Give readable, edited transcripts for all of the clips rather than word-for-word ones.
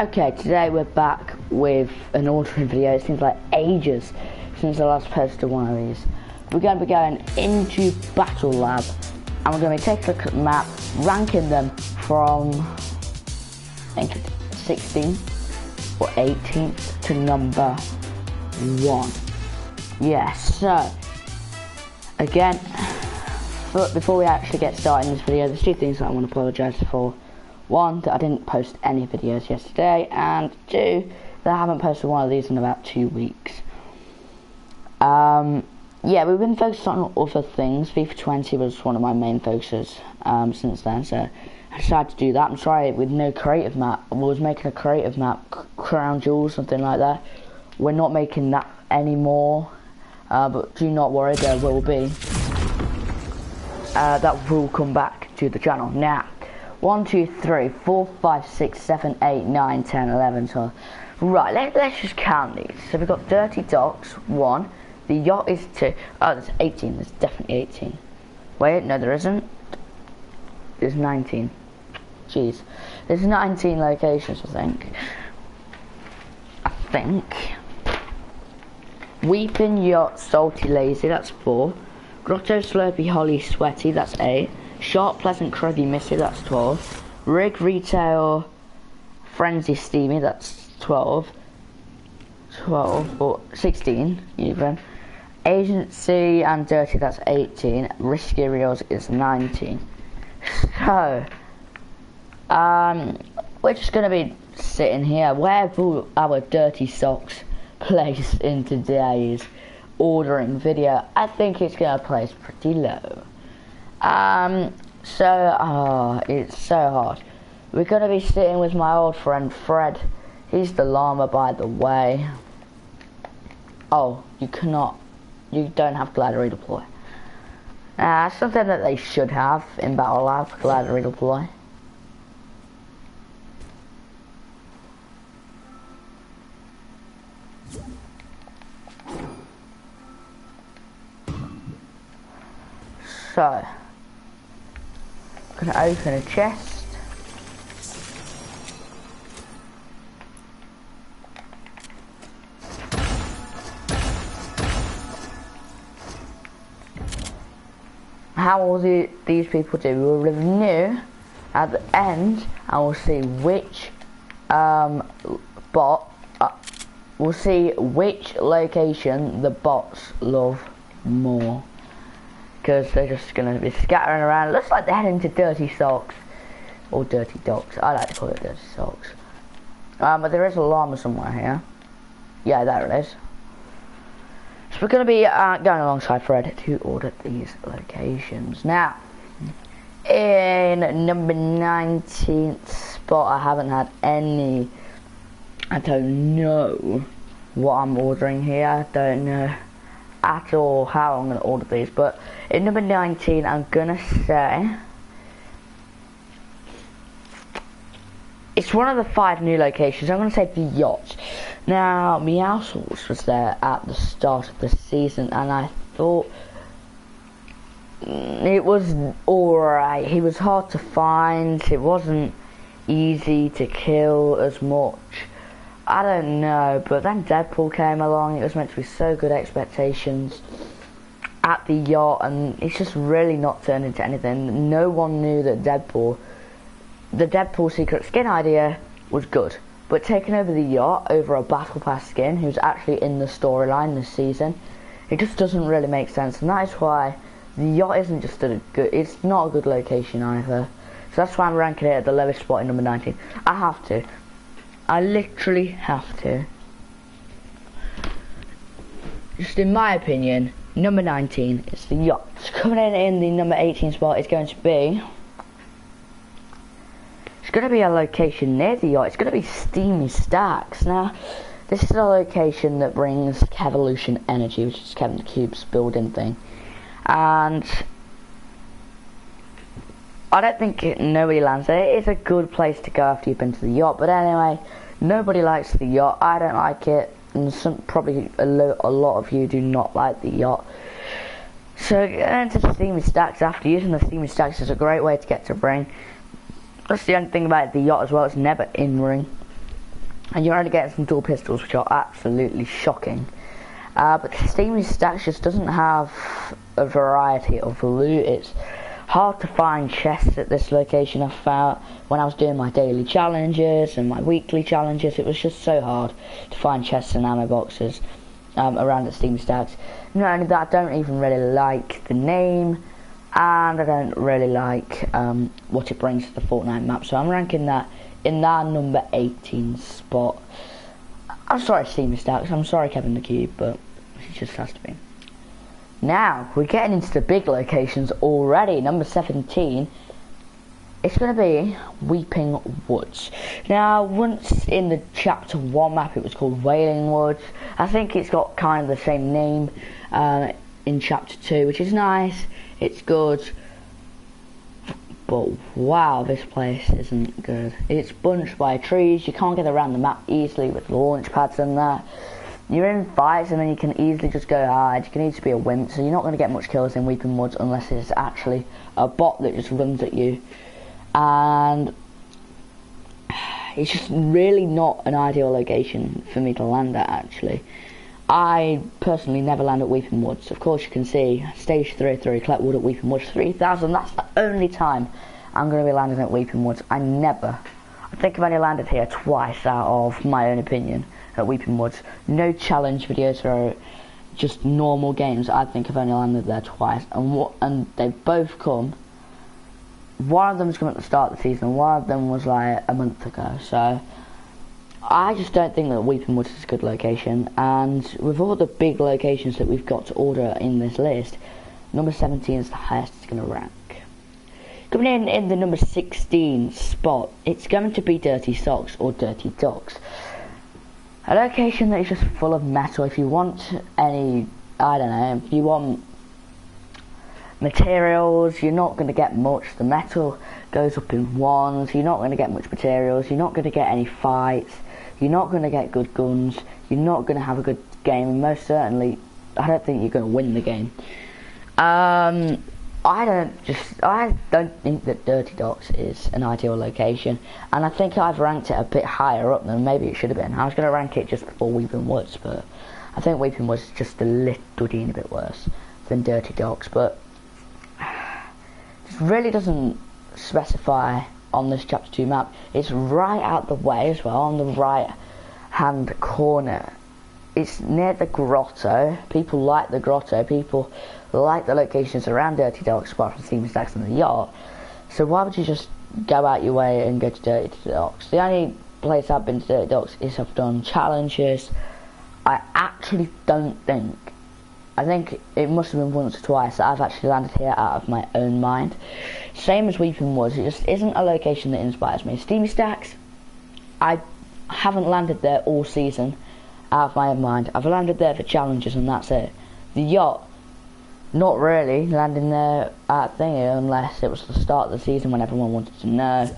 Okay, today we're back with an ordering video. It seems like ages since I last posted one of these. We're going to be going into Battle Lab and we're going to be taking a look at the map, ranking them from I think it's 16th or 18th to number 1. Yeah, so again, before we actually get started in this video, there's two things that I want to apologise for. One, that I didn't post any videos yesterday, and two, that I haven't posted one of these in about 2 weeks. Yeah, we've been focused on other things. FIFA 20 was one of my main focuses since then, so I decided to do that. I'm sorry, with no creative map. I was making a creative map, Crown Jewels, something like that. We're not making that anymore, but do not worry, there will be. That will come back to the channel. Now, 1, 2, 3, 4, 5, 6, 7, 8, 9, 10, 11, 12. Right, let's just count these. So we've got Dirty Docks, 1. The yacht is 2. Oh, there's 18. There's definitely 18. Wait, no there isn't. There's 19. Jeez. There's 19 locations, I think. Weeping Yacht, Salty Lazy, that's 4. Grotto, Slopey, Holly, Sweaty, that's 8. Sharp, Pleasant, Cruggy, Missy, that's 12. Rig, Retail, Frenzy, Steamy, that's 12. 12, or 16 even. Agency and Dirty, that's 18. Risky Reels is 19. So, we're just going to be sitting here. Where will our Dirty Socks place in today's ordering video? I think it's going to place pretty low. It's so hard. We're gonna be sitting with my old friend Fred. He's the llama, by the way. Oh, you don't have glider redeploy. Something that they should have in Battle Lab, glider redeploy. So, I'm gonna open a chest. How will these people do? We'll review at the end, and we'll see which we'll see which location the bots love more. Because they're just going to be scattering around. It looks like they're heading to Dirty Socks. Or Dirty Docks. I like to call it Dirty Socks. But there is a llama somewhere here. Yeah, there it is. So we're going to be going alongside Fred to order these locations. Now, in number 19th spot, I haven't had any. I don't know what I'm ordering here. I don't know at all how I'm going to order these, but in number 19 I'm going to say it's one of the 5 new locations. I'm going to say the yacht. Now, Meowsauce was there at the start of the season and I thought it was alright. He was hard to find, it wasn't easy to kill as much. I don't know, but then Deadpool came along. It was meant to be so good expectations at the yacht, and it's just really not turned into anything. No one knew that the Deadpool secret skin idea was good, but taking over the yacht over a Battle Pass skin who's actually in the storyline this season, it just doesn't really make sense, and that is why the yacht isn't just it's not a good location either. So that's why I'm ranking it at the lowest spot in number 19. I have to. I literally have to. Just in my opinion, number 19 is the yacht. Coming in the number 18 spot is going to be... It's going to be a location near the yacht. It's going to be Steamy Stacks. Now, this is a location that brings Kevolution Energy, which is Kevin the Cube's building thing. And I don't think nobody lands there. It is a good place to go after you've been to the yacht. But anyway, nobody likes the yacht. I don't like it. And probably a lot of you do not like the yacht. So getting into the Steamy Stacks after using the Steamy Stacks is a great way to get to ring. That's the only thing about the yacht as well. It's never in ring. and you're only getting some dual pistols, which are absolutely shocking. But Steamy Stacks just doesn't have a variety of loot. It's hard to find chests at this location. I found when I was doing my daily challenges and my weekly challenges, it was just so hard to find chests and ammo boxes around at Steamy Stacks. Not only that, I don't even really like the name, and I don't really like what it brings to the Fortnite map, so I'm ranking that in that number 18 spot. I'm sorry, Steamy Stacks, I'm sorry, Kevin the Cube, but it just has to be. Now, we're getting into the big locations already. Number 17, it's going to be Weeping Woods. Now, once in the Chapter 1 map, it was called Wailing Woods. I think it's got kind of the same name in Chapter 2, which is nice. It's good. But wow, this place isn't good. It's bunched by trees. You can't get around the map easily with launch pads and that. You're in fights and then you can easily just go hard. You can easily be a wimp, so you're not going to get much kills in Weeping Woods unless it's actually a bot that just runs at you. And it's just really not an ideal location for me to land at, actually. I personally never land at Weeping Woods. Of course you can see stage 303 collect wood at Weeping Woods 3000. That's the only time I'm going to be landing at Weeping Woods. I think I've only landed here twice out of my own opinion at Weeping Woods. No challenge videos or just normal games. I think I've only landed there twice, and they've both come. One of them's come at the start of the season, one of them was like a month ago, so I just don't think that Weeping Woods is a good location. And with all the big locations that we've got to order in this list, number 17 is the highest it's going to rank. Coming in the number 16 spot, it's going to be Dirty Socks or Dirty Docks. A location that is just full of metal. If you want any, I don't know, if you want materials, you're not going to get much. The metal goes up in ones. You're not going to get much materials. You're not going to get any fights. You're not going to get good guns. You're not going to have a good game. And most certainly, I don't think you're going to win the game. I don't think that Dirty Docks is an ideal location, and I think I've ranked it a bit higher up than maybe it should have been. I was going to rank it just before Weeping Woods, but I think Weeping Woods is just a little teeny bit worse than Dirty Docks, but it really doesn't specify on this Chapter 2 map. It's right out the way as well, on the right hand corner. It's near the grotto. People like the grotto. People like the locations around Dirty Docks, apart from Steamy Stacks and the yacht. So why would you just go out your way and go to Dirty Docks? The only place I've been to Dirty Docks is I've done challenges. I actually don't think, I think it must have been once or twice that I've actually landed here out of my own mind. Same as Weeping Woods, it just isn't a location that inspires me. Steamy Stacks, I haven't landed there all season out of my own mind. I've landed there for challenges and that's it. The yacht, not really landing there at thingy unless it was the start of the season when everyone wanted to know.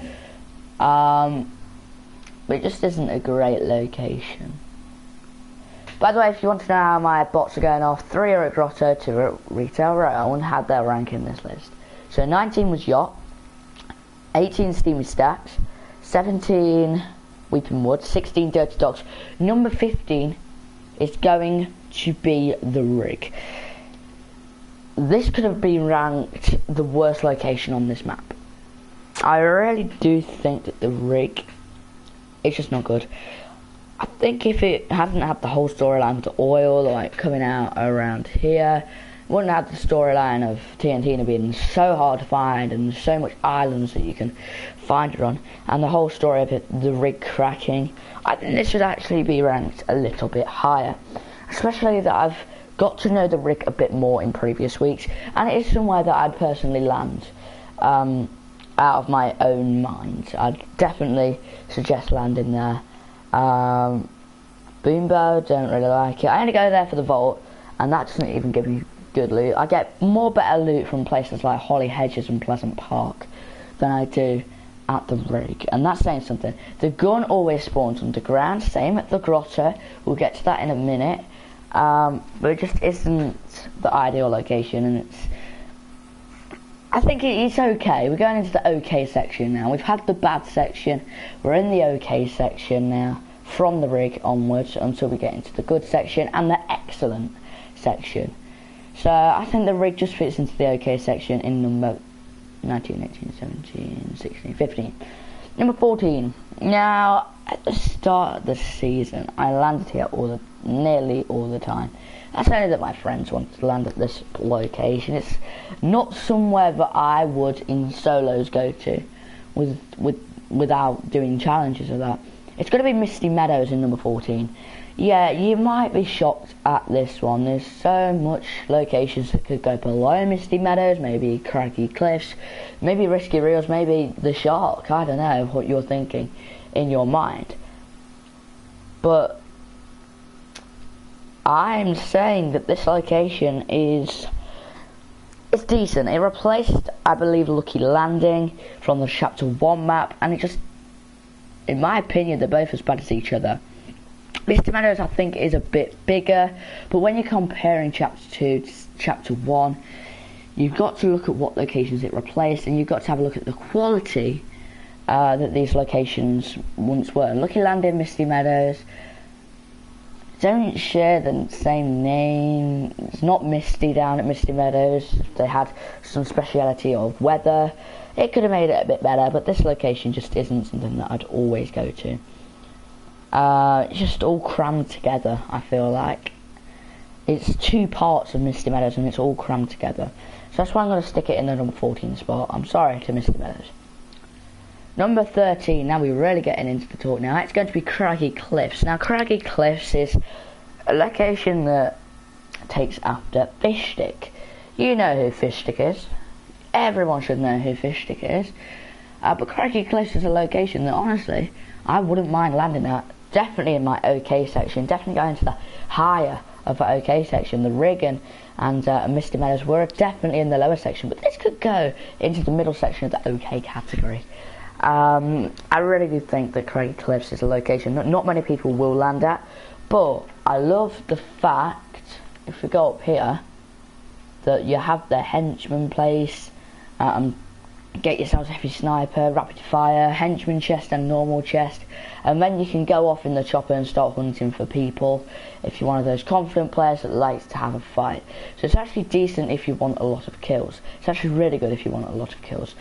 But it just isn't a great location. By the way, if you want to know how my bots are going off, 3 are at Grotto, 2 are at Retail Row. I wouldn't have their rank in this list. So 19 was Yacht, 18 Steamy Stacks, 17 Weeping Woods, 16 Dirty Docks. Number 15 is going to be the Rig. This could have been ranked the worst location on this map. I really do think that the Rig is just not good. I think if it hadn't had the whole storyline with the oil like coming out around here, it wouldn't have the storyline of TNT being so hard to find and so much islands that you can find it on, and the whole story of it, the Rig cracking, I think this should actually be ranked a little bit higher. Especially that I've got to know the Rig a bit more in previous weeks, and it is somewhere that I'd personally land out of my own mind. I'd definitely suggest landing there. Boombo, don't really like it. I only go there for the vault, and that doesn't even give me good loot. I get more better loot from places like Holly Hedges and Pleasant Park than I do at the Rig, and that's saying something. The gun always spawns underground, same at the Grotto, we'll get to that in a minute, but it just isn't the ideal location, and I think it's okay. We're going into the okay section now. We've had the bad section, we're in the okay section now. from the rig onwards until we get into the good section and the excellent section. So I think the rig just fits into the okay section in number 19, 18, 17, 16, 15. Number 14. Now, at the start of the season, I landed here nearly all the time. That's only that my friends wanted to land at this location. It's not somewhere that I would in solos go to without doing challenges or that. It's going to be Misty Meadows in number 14. Yeah, you might be shocked at this one. There's so much locations that could go below Misty Meadows, maybe Craggy Cliffs, maybe Risky Reels, maybe the Shark. I don't know what you're thinking in your mind. But I'm saying that this location is decent. It replaced, I believe, Lucky Landing from the Chapter 1 map, and it just, in my opinion, they're both as bad as each other. Misty Meadows, I think, is a bit bigger, but when you're comparing Chapter 2 to Chapter 1, you've got to look at what locations it replaced, and you've got to have a look at the quality that these locations once were. Lucky Landing, Misty Meadows don't share the same name. It's not misty down at Misty Meadows. If they had some speciality of weather, it could have made it a bit better, but this location just isn't something that I'd always go to. It's just all crammed together, I feel like. It's two parts of Misty Meadows and it's all crammed together. So that's why I'm going to stick it in the number 14 spot. I'm sorry to Misty Meadows. Number 13, now we're really getting into the talk now. It's going to be Craggy Cliffs. Now Craggy Cliffs is a location that takes after Fish Stick. You know who Fish Stick is. Everyone should know who Fish Stick is. But Craggy Cliffs is a location that honestly I wouldn't mind landing at. Definitely in my OK section. Definitely going to the higher of the OK section. The rig and Misty Meadows were definitely in the lower section, but this could go into the middle section of the OK category. I really do think that Crag Cliffs is a location that not many people will land at, but I love the fact, if we go up here, that you have the henchman place, get yourselves a heavy sniper, rapid fire, henchman chest and normal chest, and then you can go off in the chopper and start hunting for people if you're one of those confident players that likes to have a fight. So it's actually decent if you want a lot of kills. It's actually really good if you want a lot of kills.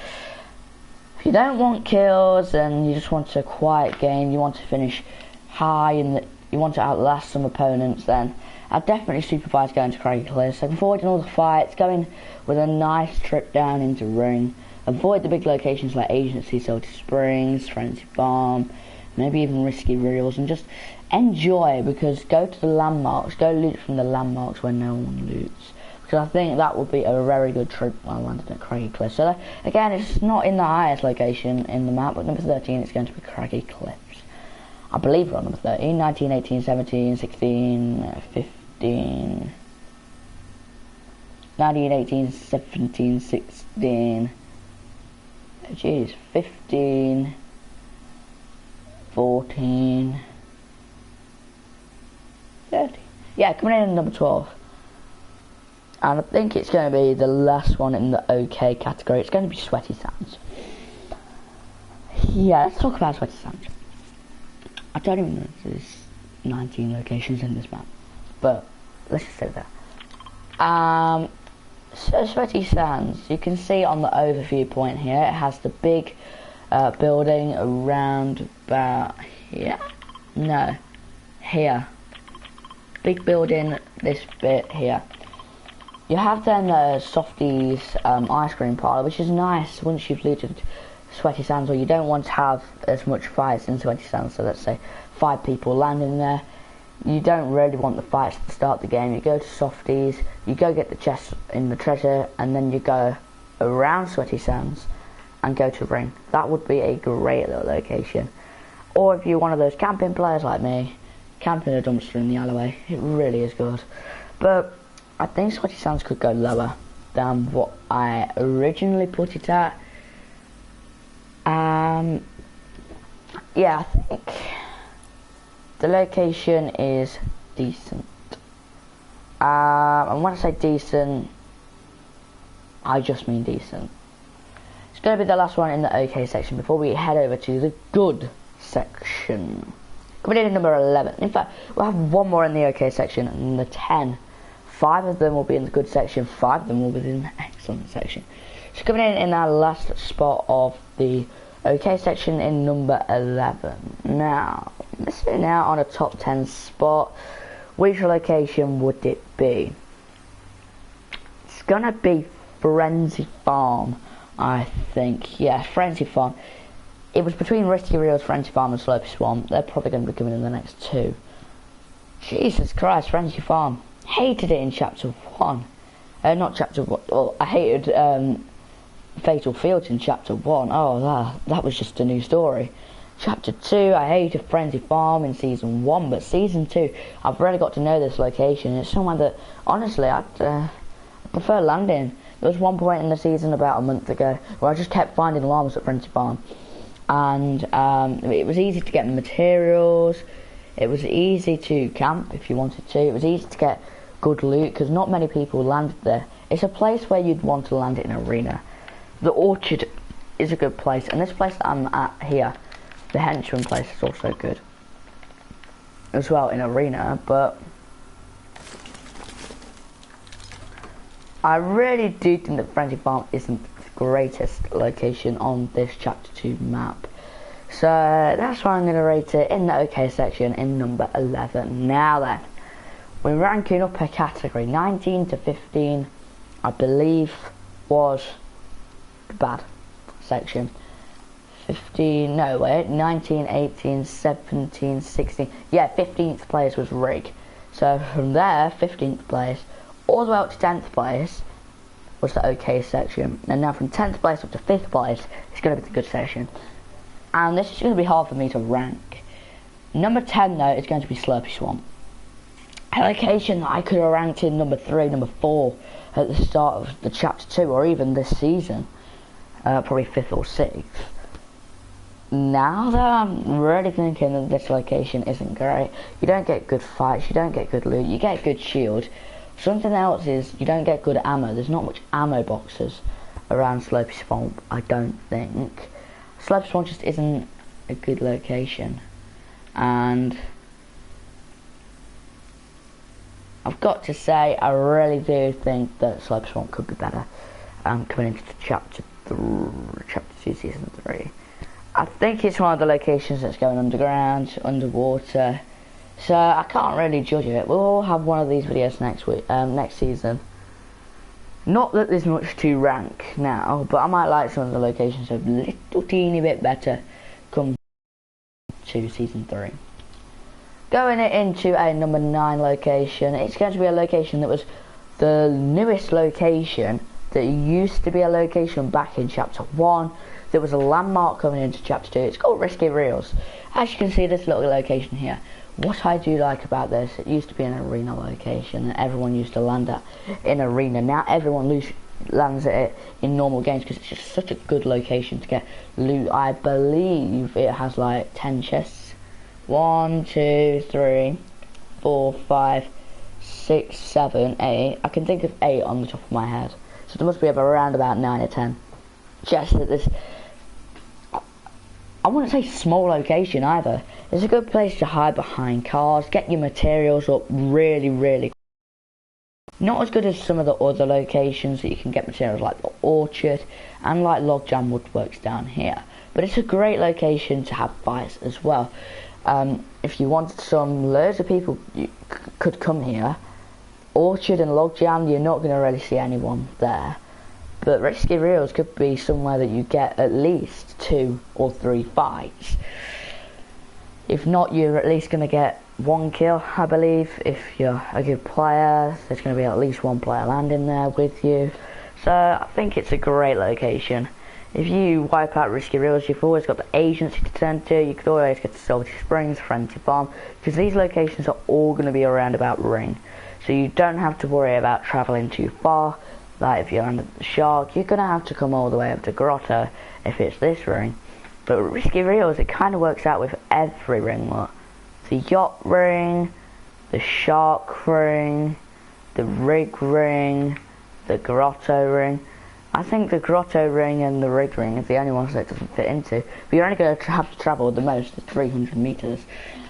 If you don't want kills and you just want a quiet game, you want to finish high and you want to outlast some opponents, then I'd definitely supervise going to Crag Cliffs, avoiding all the fights, going with a nice trip down into Ring. Avoid the big locations like Agency, Salty Springs, Frenzy Farm, maybe even Risky Reels, and just enjoy, because go to the landmarks, go loot from the landmarks when no one loots. Because I think that would be a very good trip while landing at Craggy Cliffs. So again, it's not in the highest location in the map, but number 13 is going to be Craggy Cliffs. I believe we're on number 13, 19, 18, 17, 16, 15, 19, 18, 17, 16, jeez, 15, 14, 30. Yeah, coming in at number 12. And I think it's going to be the last one in the OK category. It's going to be Sweaty Sands. Yeah, let's talk about Sweaty Sands. I don't even know if there's 19 locations in this map, but let's just say that. So Sweaty Sands, you can see on the overview point here, it has the big building around about here. No, here. Big building, this bit here. You have then Softy's ice cream parlour, which is nice once you've looted Sweaty Sands, or you don't want to have as much fights in Sweaty Sands. So let's say 5 people land in there. You don't really want the fights to start the game. You go to Softy's, you go get the chest in the treasure, and then you go around Sweaty Sands and go to Ring. That would be a great little location. Or if you're one of those camping players like me, camping a dumpster in the alleyway, it really is good. But I think Sweaty Sands could go lower than what I originally put it at. Yeah, I think the location is decent. And when I say decent, I just mean decent. It's going to be the last one in the OK section before we head over to the good section. Coming in at number 11. In fact, we'll have one more in the OK section, and the 10. 5 of them will be in the good section, 5 of them will be in the excellent section. So coming in our last spot of the OK section in number 11. Now, missing out on a top 10 spot. Which location would it be? It's gonna be Frenzy Farm, I think. Yeah, Frenzy Farm. It was between Risky Reels, Frenzy Farm and Slopey Swamp. They're probably going to be coming in the next 2. Jesus Christ, Frenzy Farm. Hated it in Chapter 1. Not Chapter 1. Oh, I hated Fatal Fields in Chapter 1. Oh, that was just a new story. Chapter 2, I hated Frenzy Farm in Season 1. But Season 2, I've really got to know this location. It's somewhere that, honestly, I prefer landing. There was one point in the season about a month ago where I just kept finding llamas at Frenzy Farm. And it was easy to get materials, it was easy to camp if you wanted to, it was easy to get good loot because not many people landed there. It's a place where you'd want to land it in an arena. The Orchard is a good place, and this place that I'm at here, the Henchman place, is also good as well in arena, but I really do think that Frenzy Farm isn't greatest location on this Chapter 2 map. So that's why I'm going to rate it in the OK section in number 11. Now then, we're ranking up a category. 19 to 15, I believe, was the bad section. 15, no wait, 19, 18, 17, 16, yeah, 15th place was Rig. So from there, 15th place, all the way up to 10th place, was the OK section, and now from 10th place up to 5th place it's going to be the good section, and this is going to be hard for me to rank. Number 10 though is going to be Slopey Swamp, a location that I could have ranked in number 3, number 4 at the start of the Chapter 2 or even this season, probably 5th or 6th. Now that I'm really thinking that this location isn't great, you don't get good fights, you don't get good loot, you get good shield. Something else is you don't get good ammo. There's not much ammo boxes around Slopey Swamp, I don't think. Slopey Swamp just isn't a good location. And I've got to say, I really do think that Slopey Swamp could be better coming into Chapter 2 Season 3. I think it's one of the locations that's going underground, underwater. So I can't really judge it. We'll all have one of these videos next season. Not that there's much to rank now, but I might like some of the locations a little teeny bit better come to Season 3. Going into a number 9 location, it's going to be a location that was the newest location that used to be a location back in Chapter 1. There was a landmark coming into Chapter 2. It's called Risky Reels. As you can see, this little location here. What I do like about this, it used to be an arena location and everyone used to land at in arena. Now everyone lands at it in normal games because it's just such a good location to get loot. I believe it has like 10 chests. 1, 2, 3, 4, 5, 6, 7, 8. I can think of 8 on the top of my head. So there must be around about 9 or 10 chests at this. I wouldn't say small location either. It's a good place to hide behind cars, get your materials up really quick. Not as good as some of the other locations that you can get materials like the Orchard and like Logjam Woodworks down here. But it's a great location to have fights as well. If you wanted loads of people could come here. Orchard and Logjam, you're not going to really see anyone there. But Risky Reels could be somewhere that you get at least 2 or 3 fights. If not, you're at least going to get 1 kill, I believe. If you're a good player, there's going to be at least 1 player landing there with you. So I think it's a great location. If you wipe out Risky Reels, you've always got the agency to turn to. You could always get to Salty Springs, Frenzy Farm, because these locations are all going to be around about Ring. So you don't have to worry about travelling too far. Like if you land at the Shark, you're going to have to come all the way up to Grotto if it's this ring. But Risky Reels, it kind of works out with every ring. Look. The Yacht Ring, the Shark Ring, the Rig Ring, the Grotto Ring. I think the grotto ring and the rig ring is the only ones that it doesn't fit into. But you're only going to have to travel the most 300 meters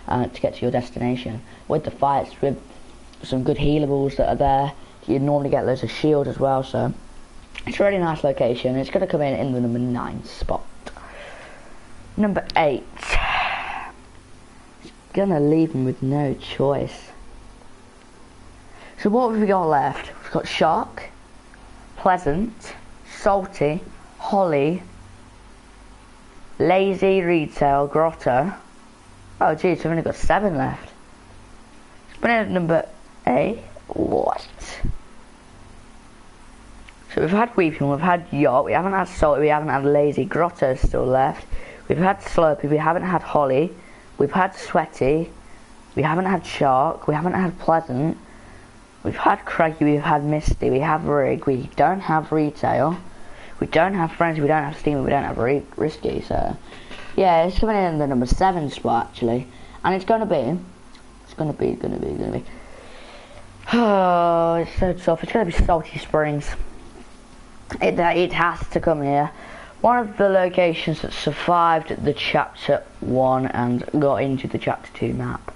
to get to your destination. With the fights, with some good healables that are there, you normally get loads of shield as well. So it's a really nice location. It's going to come in the number 9 spot. Number 8. It's going to leave him with no choice. So what have we got left? We've got Shark, Pleasant, Salty, Holly, Lazy, Retail, Grotto. Oh geez, we've only got 7 left. But at number 8, what? So we've had Weeping, we've had Yacht, we haven't had Salty, we haven't had Lazy, Grotto still left. We've had Slopey, we haven't had Holly, we've had Sweaty, we haven't had Shark, we haven't had Pleasant, we've had Craggy, we've had Misty, we have Rig, we don't have Retail, we don't have Frenzy, we don't have Steamy, we don't have Risky, so yeah, it's coming in the number 7 spot actually, and it's gonna be, oh, it's so tough, it's gonna be Salty Springs. It has to come here. One of the locations that survived the chapter 1 and got into the chapter 2 map.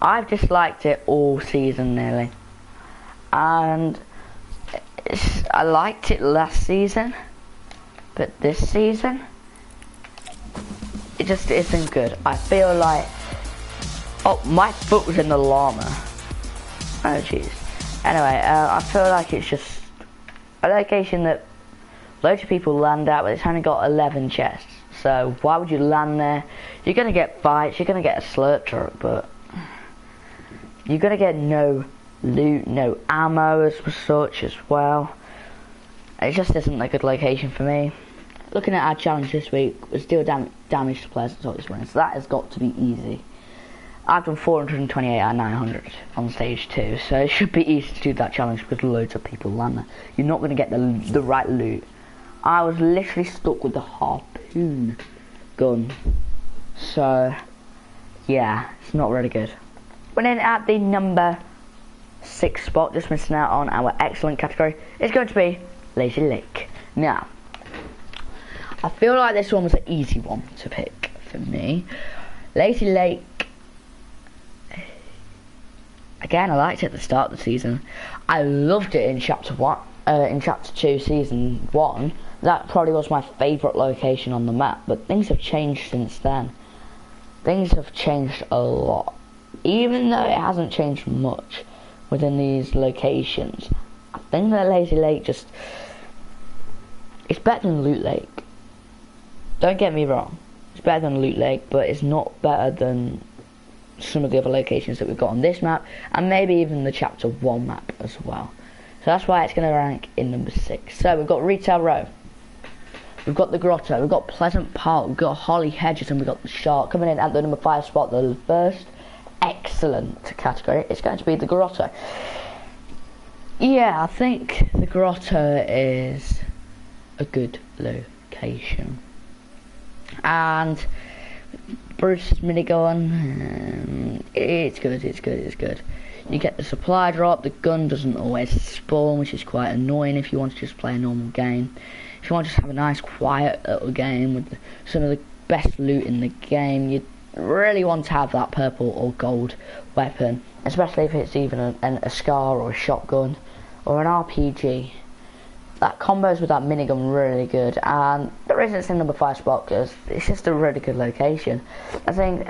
I've disliked it all season nearly, and I liked it last season, but this season it just isn't good. I feel like, oh, my foot was in the llama. Oh jeez. Anyway, I feel like it's just a location that loads of people land at, but it's only got 11 chests. So why would you land there? You're gonna get fights, you're gonna get a slurp truck, but you're gonna get no loot, no ammo as such as well. It just isn't a good location for me. Looking at our challenge this week, was deal damage to players at Slopey Swamp, so that has got to be easy. I've done 428 out of 900 on stage 2, so it should be easy to do that challenge because loads of people land there. You're not going to get the right loot. I was literally stuck with the harpoon gun, so yeah, it's not really good. But then at the number 6 spot, just missing out on our excellent category, it's going to be Lazy Lake. Now, I feel like this one was an easy one to pick for me. Lazy Lake, again, I liked it at the start of the season. I loved it in chapter 2 season 1. That probably was my favourite location on the map, but things have changed since then. Things have changed a lot. Even though it hasn't changed much within these locations, I think that Lazy Lake just, it's better than Loot Lake. Don't get me wrong, it's better than Loot Lake, but it's not better than some of the other locations that we've got on this map, and maybe even the chapter 1 map as well. So that's why it's going to rank in number 6. So we've got Retail Row, we've got the Grotto, we've got Pleasant Park, we've got Holly Hedges, and we've got the Shark. Coming in at the number 5 spot, the first excellent category, it's going to be the Grotto. Yeah, I think the Grotto is a good location, and Bruce's minigun, it's good. You get the supply drop, the gun doesn't always spawn, which is quite annoying if you want to just play a normal game. If you want to just have a nice quiet little game with some of the best loot in the game, you really want to have that purple or gold weapon, especially if it's even a SCAR or a shotgun or an RPG. That combos with that minigun really good, and the reason it's in number 5 spot because it's just a really good location. I think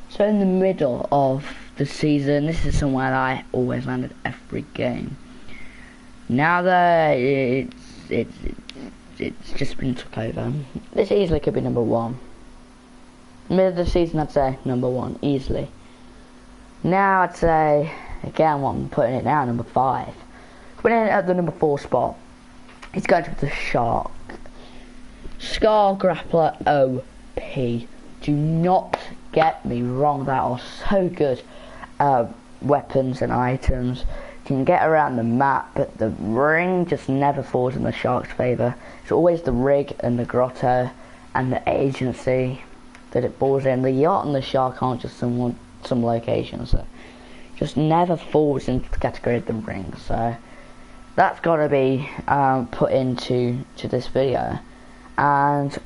so in the middle of the season, this is somewhere that I always landed every game. Now that it's just been took over, this easily could be number 1. Middle of the season, I'd say number 1 easily. Now I'd say, again, what I'm putting it now, number 5. Putting it at the number 4 spot, it's going to be the Shark. Scar Grappler OP. Do not get me wrong, that are so good. Weapons and items. You can get around the map, but the ring just never falls in the shark's favour. It's always the rig and the grotto and the agency that it falls in. The yacht and the shark aren't just some locations, so just never falls into the category of the ring. So that's got to be put into this video, and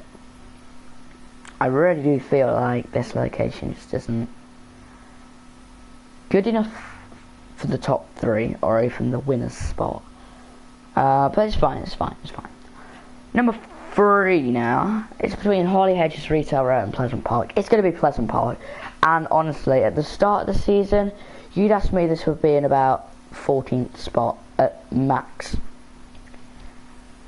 I really do feel like this location just isn't good enough for the top 3 or even the winner's spot. But it's fine. Number 3 now. It's between Holly Hedges, Retail Road and Pleasant Park. It's going to be Pleasant Park. And honestly, at the start of the season, you'd ask me this would be in about 14th spot at max.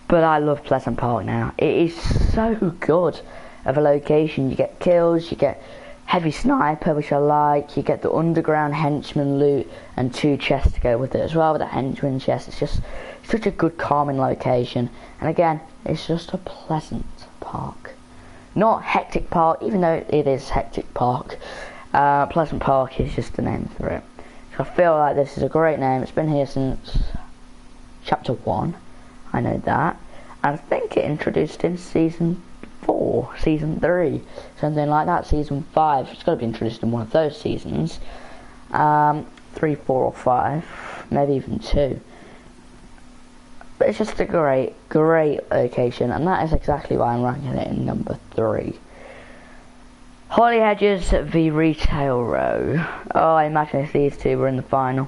But I love Pleasant Park now. It is so good of a location. You get kills, you get heavy sniper, which I like, you get the underground henchman loot and 2 chests to go with it as well with the henchman chest. It's just such a good calming location, and again, it's just a pleasant park, not hectic park, even though it is hectic park. Pleasant Park is just the name for it. So I feel like this is a great name. It's been here since chapter 1, I know that, and I think it introduced in season 4, season 3, something like that, season 5. It's got to be introduced in one of those seasons. 3, 4 or 5, maybe even 2. But it's just a great location, and that is exactly why I'm ranking it in number 3. Holly Hedges v Retail Row. Oh, I imagine if these two were in the final.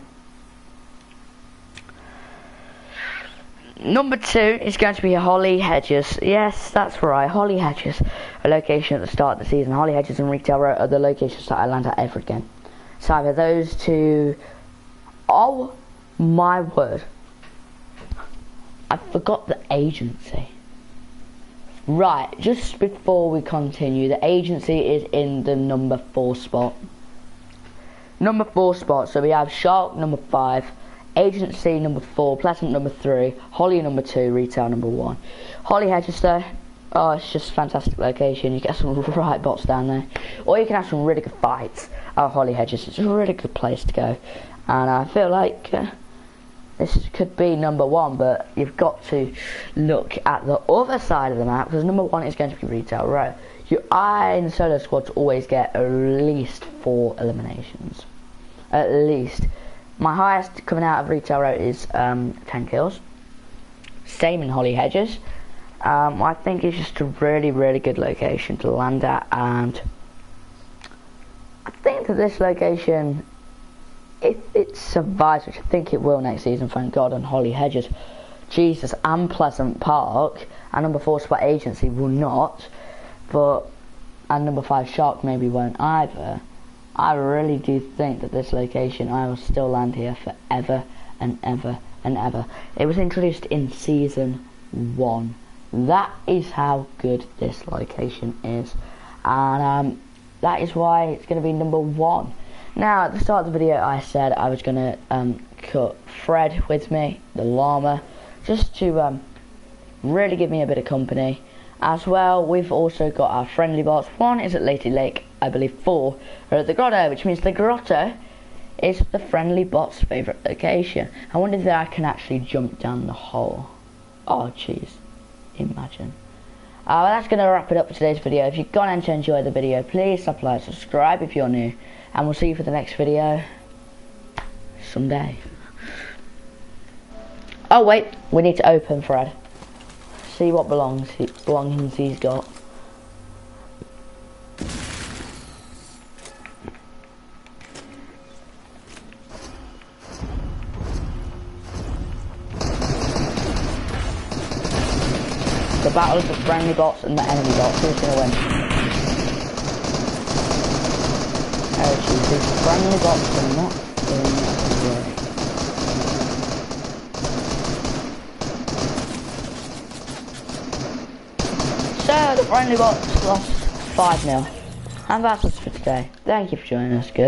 Number 2 is going to be Holly Hedges. Yes, that's right, Holly Hedges. A location at the start of the season. Holly Hedges and Retail Row are the locations that I land at every game. So either those two... Oh my word. I forgot the agency. Right, just before we continue, the agency is in the number 4 spot. Number 4 spot, so we have Shark number 5, Agency number 4, Pleasant number 3, Holly number 2, Retail number 1. Holly Hedges though, oh, it's just a fantastic location. You get some right bots down there, or you can have some really good fights at Holly Hedges. It's a really good place to go, and I feel like this could be number 1, but you've got to look at the other side of the map, because number 1 is going to be Retail Row. I in solo squads always get at least 4 eliminations, at least. My highest coming out of Retail Row is 10 kills. Same in Holly Hedges. I think it's just a really good location to land at, and I think that this location, if it survives, which I think it will next season, thank God, and Holly Hedges, Jesus, and Pleasant Park, and number 4 spot Agency will not, and number 5 Shark maybe won't either. I really do think that this location, I will still land here forever and ever and ever. It was introduced in season 1. That is how good this location is, and that is why it's going to be number 1. Now, at the start of the video, I said I was going to cut Fred with me, the llama, just to really give me a bit of company. As well, we've also got our friendly bots. 1 is at Lady Lake, I believe 4 are at the grotto, which means the grotto is the friendly bot's favourite location. I wonder if I can actually jump down the hole. Oh, jeez. Imagine. Well, that's going to wrap it up for today's video. If you've gone on to enjoy the video, please stop, like, subscribe if you're new, and we'll see you for the next video someday. Oh wait, we need to open Fred. See what belongings he's got. The battle of the friendly bots and the enemy bots. Who's gonna win? Oh jeez, these friendly bots are not doing that great. So the friendly bots lost 5-0. And that's us for today. Thank you for joining us, good.